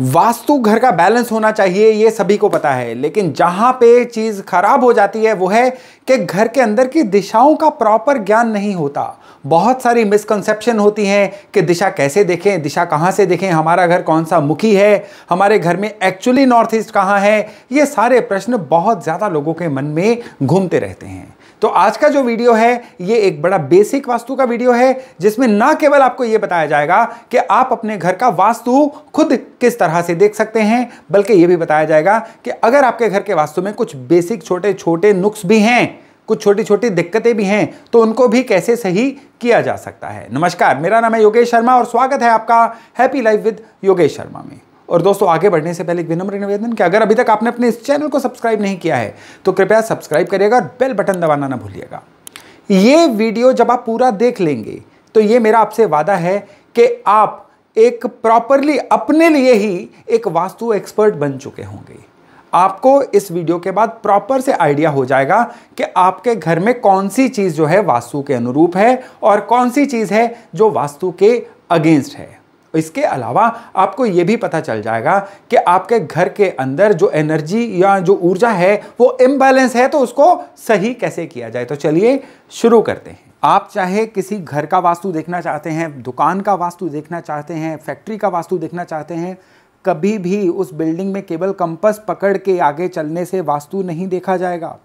वास्तु घर का बैलेंस होना चाहिए, ये सभी को पता है, लेकिन जहां पे चीज खराब हो जाती है वो है कि घर के अंदर की दिशाओं का प्रॉपर ज्ञान नहीं होता। बहुत सारी मिसकंसेप्शन होती हैं कि दिशा कैसे देखें, दिशा कहां से देखें, हमारा घर कौन सा मुखी है, हमारे घर में एक्चुअली नॉर्थ ईस्ट कहां है। ये सारे प्रश्न बहुत ज्यादा लोगों के मन में घूमते रहते हैं। तो आज का जो वीडियो है ये एक बड़ा बेसिक वास्तु का वीडियो है, जिसमें ना केवल आपको यह बताया जाएगा कि आप अपने घर का वास्तु खुद किस तरह से देख सकते हैं, बल्कि यह भी बताया जाएगा कि अगर आपके घर के वास्तु में कुछ बेसिक छोटे छोटे नुक्स भी हैं, कुछ छोटी छोटी दिक्कतें भी हैं, तो उनको भी कैसे सही किया जा सकता है। नमस्कार, मेरा नाम है योगेश शर्मा और स्वागत है आपका happy life with Yogesh Sharma में। और दोस्तों, आगे बढ़ने से पहले एक विनम्र निवेदन कि अगर अभी तक आपने अपने इस चैनल को सब्सक्राइब नहीं किया है तो कृपया सब्सक्राइब करिएगा और बेल बटन दबाना ना भूलिएगा। ये वीडियो जब आप पूरा देख लेंगे तो ये मेरा आपसे वादा है कि आप एक प्रॉपरली अपने लिए ही एक वास्तु एक्सपर्ट बन चुके होंगे। आपको इस वीडियो के बाद प्रॉपर से आइडिया हो जाएगा कि आपके घर में कौन सी चीज जो है वास्तु के अनुरूप है और कौन सी चीज है जो वास्तु के अगेंस्ट है। इसके अलावा आपको यह भी पता चल जाएगा कि आपके घर के अंदर जो एनर्जी या जो ऊर्जा है वो इम्बैलेंस है, तो उसको सही कैसे किया जाए। तो चलिए शुरू करते हैं। आप चाहे किसी घर का वास्तु देखना चाहते हैं, दुकान का वास्तु देखना चाहते हैं, फैक्ट्री का वास्तु देखना चाहते हैं, कभी भी उस बिल्डिंग में केवल कंपास पकड़ के आगे चलने से वास्तु नहीं देखा जाएगा।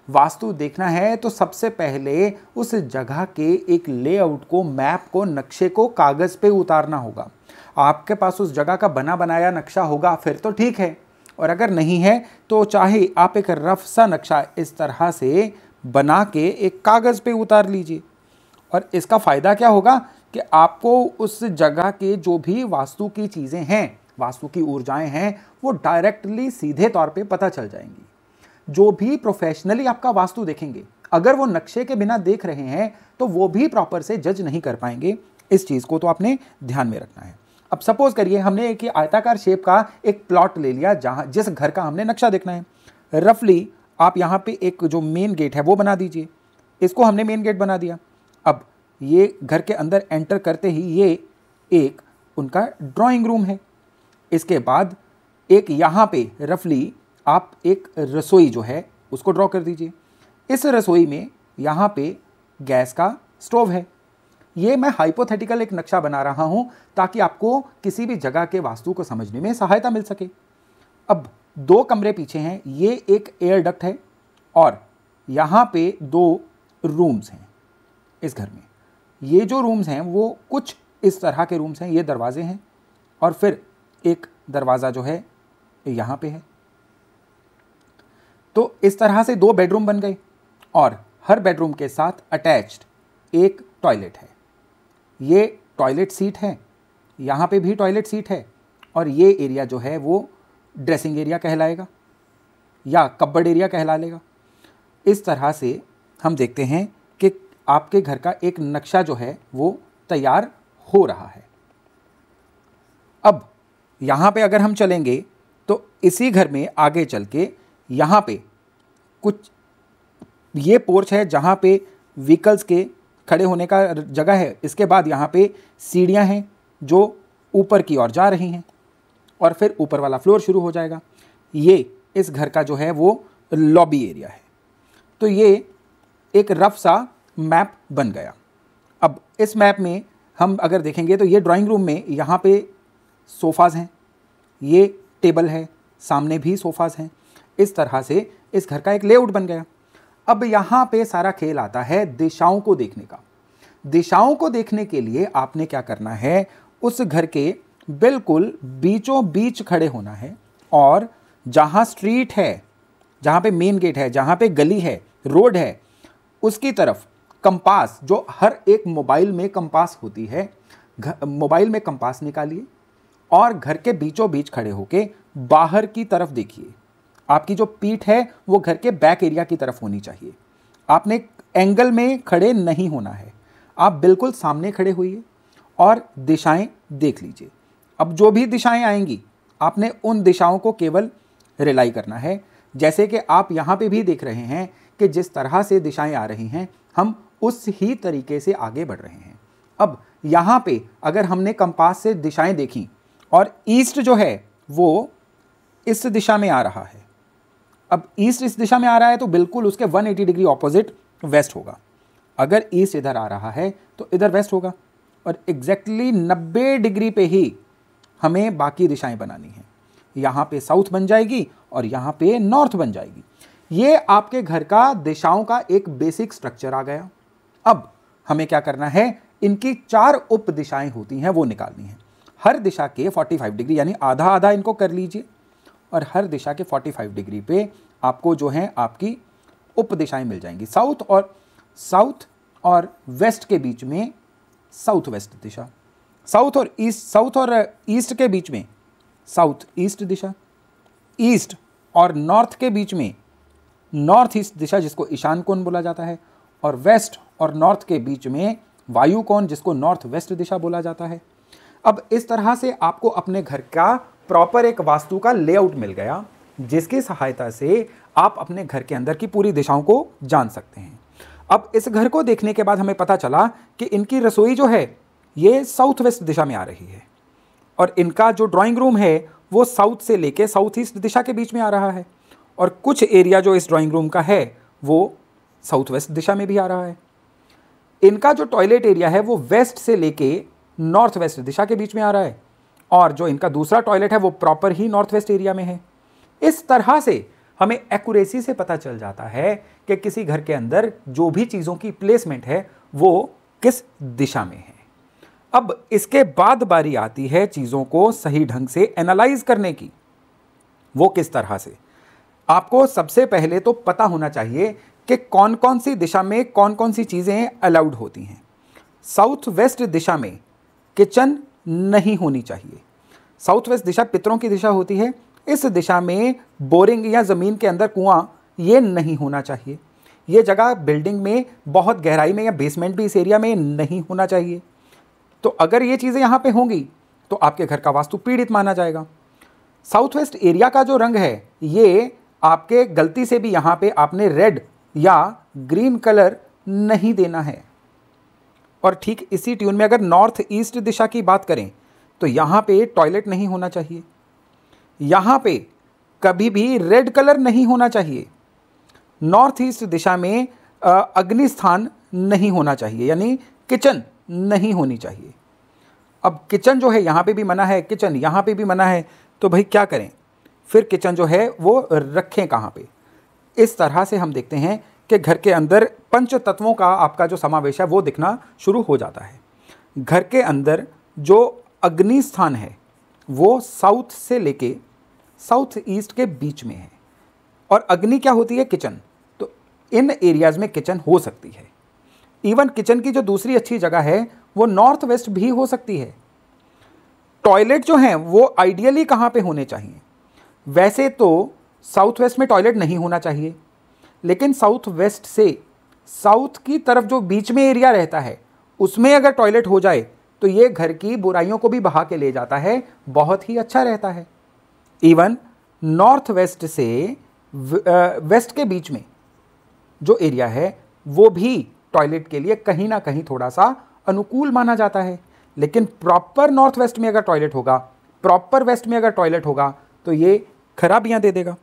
वास्तु देखना है तो सबसे पहले उस जगह के एक लेआउट को, मैप को, नक्शे को कागज पे उतारना होगा। आपके पास उस जगह का बना बनाया नक्शा होगा फिर तो ठीक है, और अगर नहीं है तो चाहे आप एक रफ सा नक्शा इस तरह से बना के एक कागज पे उतार लीजिए। और इसका फायदा क्या होगा कि आपको उस जगह के जो भी वास्तु की चीजें हैं, वास्तु की ऊर्जाएं हैं, वो डायरेक्टली सीधे तौर पे पता चल जाएंगी। जो भी प्रोफेशनली आपका वास्तु देखेंगे, अगर वो नक्शे के बिना देख रहे हैं तो वो भी प्रॉपर से जज नहीं कर पाएंगे। इस चीज को तो आपने ध्यान में रखना है। अब सपोज करिए हमने एक आयताकार शेप का एक प्लॉट ले लिया जहां जिस घर का हमने नक्शा देखना है। रफली आप यहां पे एक जो मेन गेट है वो बना दीजिए। इसको हमने मेन गेट बना दिया। अब ये घर के अंदर एंटर करते ही ये एक उनका ड्राइंग रूम है। इसके बाद एक यहां पे रफली आप एक रसोई जो है उसको ड्रॉ कर दीजिए। इस रसोई में यहाँ पे गैस का स्टोव है। ये मैं हाइपोथेटिकल एक नक्शा बना रहा हूँ ताकि आपको किसी भी जगह के वास्तु को समझने में सहायता मिल सके। अब दो कमरे पीछे हैं, ये एक एयर डक्ट है और यहाँ पे दो रूम्स हैं इस घर में। ये जो रूम्स हैं वो कुछ इस तरह के रूम्स हैं, ये दरवाजे हैं और फिर एक दरवाज़ा जो है यहाँ पे है। तो इस तरह से दो बेडरूम बन गए और हर बेडरूम के साथ अटैच्ड एक टॉयलेट है। ये टॉयलेट सीट है, यहाँ पे भी टॉयलेट सीट है और ये एरिया जो है वो ड्रेसिंग एरिया कहलाएगा या कपबोर्ड एरिया कहला लेगा। इस तरह से हम देखते हैं कि आपके घर का एक नक्शा जो है वो तैयार हो रहा है। अब यहाँ पे अगर हम चलेंगे तो इसी घर में आगे चल के यहाँ पे कुछ ये पोर्च है जहाँ पे व्हीकल्स के खड़े होने का जगह है। इसके बाद यहाँ पे सीढ़ियाँ हैं जो ऊपर की ओर जा रही हैं और फिर ऊपर वाला फ्लोर शुरू हो जाएगा। ये इस घर का जो है वो लॉबी एरिया है। तो ये एक रफ सा मैप बन गया। अब इस मैप में हम अगर देखेंगे तो ये ड्राइंग रूम में यहाँ पे सोफ़ाज़ हैं, ये टेबल है, सामने भी सोफ़ाज़ हैं। इस तरह से इस घर का एक लेआउट बन गया। अब यहाँ पे सारा खेल आता है दिशाओं को देखने का। दिशाओं को देखने के लिए आपने क्या करना है, उस घर के बिल्कुल बीचों बीच खड़े होना है और जहाँ स्ट्रीट है, जहाँ पे मेन गेट है, जहाँ पे गली है, रोड है, उसकी तरफ कंपास, जो हर एक मोबाइल में कंपास होती है, मोबाइल में कंपास निकालिए और घर के बीचों बीच खड़े होके बाहर की तरफ देखिए। आपकी जो पीठ है वो घर के बैक एरिया की तरफ होनी चाहिए। आपने एंगल में खड़े नहीं होना है, आप बिल्कुल सामने खड़े होइए और दिशाएं देख लीजिए। अब जो भी दिशाएं आएंगी आपने उन दिशाओं को केवल रिलाई करना है। जैसे कि आप यहाँ पे भी देख रहे हैं कि जिस तरह से दिशाएं आ रही हैं हम उस ही तरीके से आगे बढ़ रहे हैं। अब यहाँ पे अगर हमने कंपास से दिशाएं देखी और ईस्ट जो है वो इस दिशा में आ रहा है। अब ईस्ट इस दिशा में आ रहा है तो बिल्कुल उसके 180 डिग्री ऑपोजिट वेस्ट होगा। अगर ईस्ट इधर आ रहा है तो इधर वेस्ट होगा, और एग्जैक्टली 90 डिग्री पे ही हमें बाकी दिशाएं बनानी है। यहाँ पे साउथ बन जाएगी और यहाँ पे नॉर्थ बन जाएगी। ये आपके घर का दिशाओं का एक बेसिक स्ट्रक्चर आ गया। अब हमें क्या करना है, इनकी 4 उप दिशाएं होती हैं वो निकालनी है। हर दिशा के 45 डिग्री, यानी आधा आधा इनको कर लीजिए, और हर दिशा के 45 डिग्री पे आपको जो है आपकी उप दिशाएं मिल जाएंगी। साउथ और वेस्ट के बीच में साउथ वेस्ट दिशा, साउथ और ईस्ट के बीच में साउथ ईस्ट दिशा, ईस्ट और नॉर्थ के बीच में नॉर्थ ईस्ट दिशा जिसको ईशान कोण बोला जाता है, और वेस्ट और नॉर्थ के बीच में वायु कोण जिसको नॉर्थ वेस्ट दिशा बोला जाता है। अब इस तरह से आपको अपने घर का प्रॉपर एक वास्तु का लेआउट मिल गया, जिसकी सहायता से आप अपने घर के अंदर की पूरी दिशाओं को जान सकते हैं। अब इस घर को देखने के बाद हमें पता चला कि इनकी रसोई जो है ये साउथ वेस्ट दिशा में आ रही है, और इनका जो ड्राइंग रूम है वो साउथ से लेके साउथ ईस्ट दिशा के बीच में आ रहा है, और कुछ एरिया जो इस ड्राइंग रूम का है वो साउथ वेस्ट दिशा में भी आ रहा है। इनका जो टॉयलेट एरिया है वो वेस्ट से लेके नॉर्थ वेस्ट दिशा के बीच में आ रहा है, और जो इनका दूसरा टॉयलेट है वो प्रॉपर ही नॉर्थ वेस्ट एरिया में है। इस तरह से हमें एक्यूरेसी से पता चल जाता है कि किसी घर के अंदर जो भी चीज़ों की प्लेसमेंट है वो किस दिशा में है। अब इसके बाद बारी आती है चीज़ों को सही ढंग से एनालाइज करने की। वो किस तरह से, आपको सबसे पहले तो पता होना चाहिए कि कौन कौन सी दिशा में कौन कौन सी चीज़ें अलाउड होती हैं। साउथ वेस्ट दिशा में किचन नहीं होनी चाहिए। साउथ वेस्ट दिशा पितरों की दिशा होती है। इस दिशा में बोरिंग या ज़मीन के अंदर कुआं ये नहीं होना चाहिए। ये जगह बिल्डिंग में बहुत गहराई में या बेसमेंट भी इस एरिया में नहीं होना चाहिए। तो अगर ये चीज़ें यहाँ पे होंगी तो आपके घर का वास्तु पीड़ित माना जाएगा। साउथ वेस्ट एरिया का जो रंग है ये आपके गलती से भी यहाँ पे आपने रेड या ग्रीन कलर नहीं देना है। और ठीक इसी ट्यून में अगर नॉर्थ ईस्ट दिशा की बात करें तो यहाँ पे टॉयलेट नहीं होना चाहिए। यहाँ पे कभी भी रेड कलर नहीं होना चाहिए। नॉर्थ ईस्ट दिशा में अग्नि स्थान नहीं होना चाहिए, यानी किचन नहीं होनी चाहिए। अब किचन जो है यहाँ पे भी मना है, किचन यहाँ पे भी मना है, तो भाई क्या करें फिर, किचन जो है वो रखें कहाँ पे। इस तरह से हम देखते हैं कि घर के अंदर पंच तत्वों का आपका जो समावेश है वो दिखना शुरू हो जाता है। घर के अंदर जो अग्नि स्थान है वो साउथ से लेके साउथ ईस्ट के बीच में है, और अग्नि क्या होती है, किचन। तो इन एरियाज़ में किचन हो सकती है। इवन किचन की जो दूसरी अच्छी जगह है वो नॉर्थ वेस्ट भी हो सकती है। टॉयलेट जो हैं वो आइडियली कहाँ पे होने चाहिए, वैसे तो साउथ वेस्ट में टॉयलेट नहीं होना चाहिए, लेकिन साउथ वेस्ट से साउथ की तरफ जो बीच में एरिया रहता है उसमें अगर टॉयलेट हो जाए तो ये घर की बुराइयों को भी बहा के ले जाता है, बहुत ही अच्छा रहता है। इवन नॉर्थ वेस्ट से वेस्ट के बीच में जो एरिया है वो भी टॉयलेट के लिए कहीं ना कहीं थोड़ा सा अनुकूल माना जाता है। लेकिन प्रॉपर नॉर्थ वेस्ट में अगर टॉयलेट होगा, प्रॉपर वेस्ट में अगर टॉयलेट होगा तो ये खराबियां दे देगा।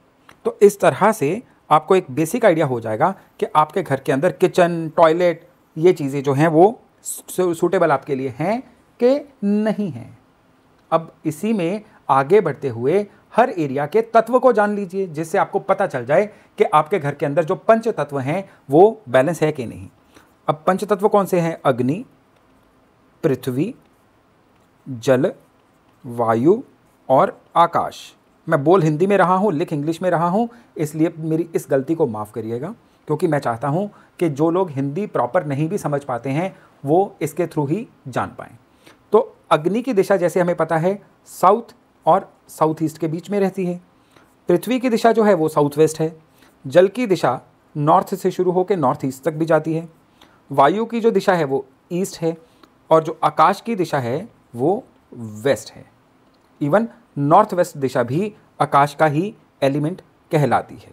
तो इस तरह से आपको एक बेसिक आइडिया हो जाएगा कि आपके घर के अंदर किचन, टॉयलेट, ये चीज़ें जो हैं वो सूटेबल आपके लिए हैं कि नहीं हैं। अब इसी में आगे बढ़ते हुए हर एरिया के तत्व को जान लीजिए, जिससे आपको पता चल जाए कि आपके घर के अंदर जो पंच तत्व हैं वो बैलेंस है कि नहीं। अब पंच तत्व कौन से हैं, अग्नि, पृथ्वी, जल, वायु और आकाश। मैं बोल हिंदी में रहा हूँ, लिख इंग्लिश में रहा हूँ, इसलिए मेरी इस गलती को माफ़ करिएगा, क्योंकि मैं चाहता हूँ कि जो लोग हिंदी प्रॉपर नहीं भी समझ पाते हैं वो इसके थ्रू ही जान पाएँ। तो अग्नि की दिशा जैसे हमें पता है साउथ और साउथ ईस्ट के बीच में रहती है। पृथ्वी की दिशा जो है वो साउथ वेस्ट है। जल की दिशा नॉर्थ से शुरू होकर नॉर्थ ईस्ट तक भी जाती है। वायु की जो दिशा है वो ईस्ट है, और जो आकाश की दिशा है वो वेस्ट है। इवन नॉर्थ वेस्ट दिशा भी आकाश का ही एलिमेंट कहलाती है।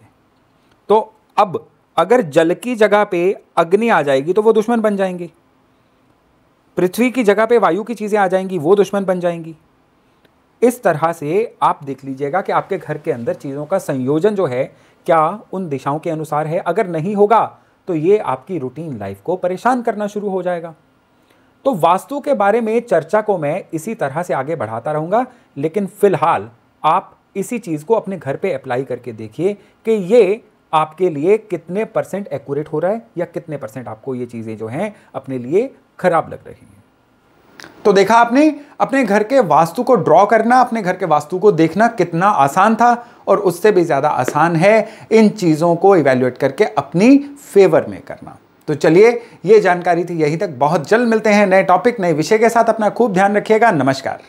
तो अब अगर जल की जगह पे अग्नि आ जाएगी तो वो दुश्मन बन जाएंगे, पृथ्वी की जगह पे वायु की चीज़ें आ जाएंगी वो दुश्मन बन जाएंगी, इस तरह से आप देख लीजिएगा कि आपके घर के अंदर चीज़ों का संयोजन जो है क्या उन दिशाओं के अनुसार है। अगर नहीं होगा तो ये आपकी रूटीन लाइफ को परेशान करना शुरू हो जाएगा। तो वास्तु के बारे में चर्चा को मैं इसी तरह से आगे बढ़ाता रहूंगा, लेकिन फिलहाल आप इसी चीज़ को अपने घर पे अप्लाई करके देखिए कि ये आपके लिए कितने % एक्यूरेट हो रहा है या कितने % आपको ये चीज़ें जो हैं अपने लिए खराब लग रही हैं। तो देखा आपने, अपने घर के वास्तु को ड्रॉ करना, अपने घर के वास्तु को देखना कितना आसान था, और उससे भी ज़्यादा आसान है इन चीज़ों को इवैल्यूएट करके अपनी फेवर में करना। तो चलिए, ये जानकारी थी यहीं तक। बहुत जल्द मिलते हैं नए टॉपिक, नए विषय के साथ। अपना खूब ध्यान रखिएगा। नमस्कार।